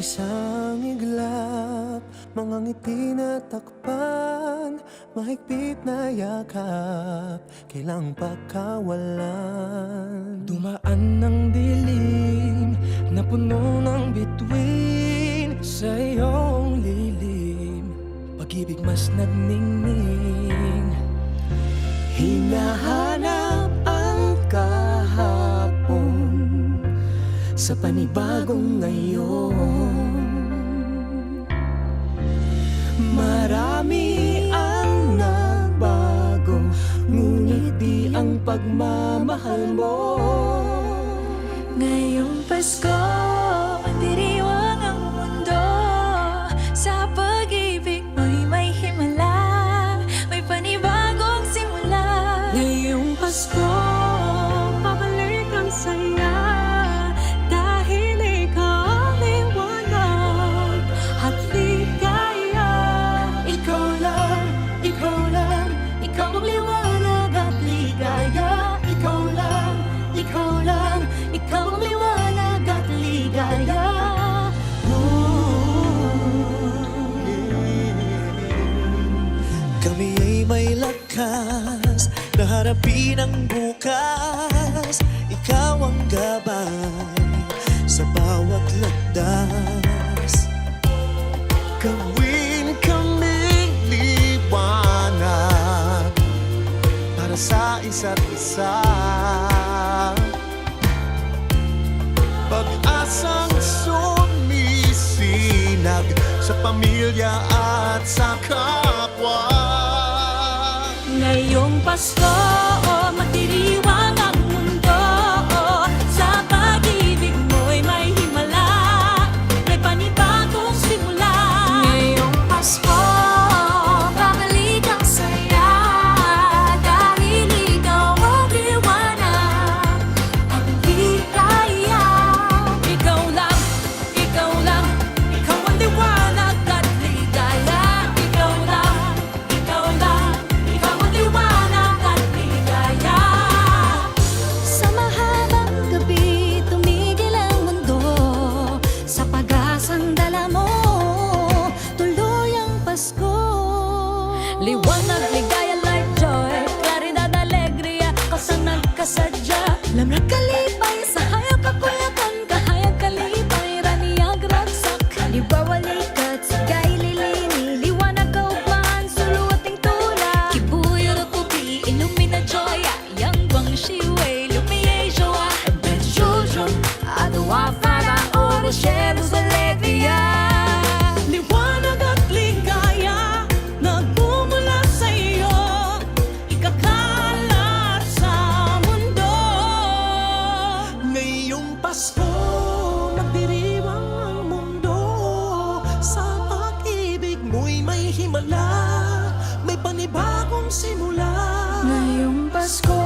Isang iglap, mga ngiti na takpan, mahigpit na yakap, kailang pagkawalan. Dumaan ng dilim na puno ng bituin, sa iyong lilim, pag-ibig mas nagningning. Hinahanap ang kahapon sa panibagong ngayon. Marami ang nagbago, ngunit di ang pagmamahal mo. Ngayong Pasko, diriwang ang mundo. Sa pag-ibig mo'y may himala, may panibagong simula. Ngayong Pasko, babalik ang saya, dahil ikaw ang liwanag at ligaya. Ikaw lang, ikaw lang, ikaw ang liwanag at ligaya. Ikaw lang, ikaw lang, ikaw ang liwanag at ligaya. Kami ay may lakas na harapin ang bukas. Ikaw ang gabay sa bawat landas. Gawin kaming liwanag para sa isa't isa. Pag-asang sumisinag sa pamilya at sa kapwa. Ngayong Pasko, magdiriwang ang mundo. Sa pag-ibig mo'y may himala, may panibagong simula. Ngayong Pasko, babalik ang saya, dahil ikaw ang liwanag at ligaya. Ikaw lang, ikaw lang, ikaw ang liwanag at ligaya. Ikaw lang, ikaw lang, ikaw ang liwanag at ligaya. Sa mahabang gabi, tumigil ang mundo. Sa pag-asang dala mo, tuloy ang Pasko. Liwanag, ligaya, light, joy, claridad, alegria, kasanag, kasadya. Lamrak, kalipay, sa hayag, kakuyakan, kahayag, kalipay, raniyag, ragsak, kalibawa, likat, sigay, lilini, liwanag, kaugmaan, suluating tula, kibuyo, puti, illumina, joya, yang bang shiway, lumiye, joa, ben children, adawa, fara, oro, sheros, alegria. Liwanag at ligaya, nagmumula sa iyo, ikakalat sa mundo. Ngayong Pasko, magdiriwang ang mundo. Sa pag-ibig mo'y may himala, may panibagong simula. Ngayong Pasko,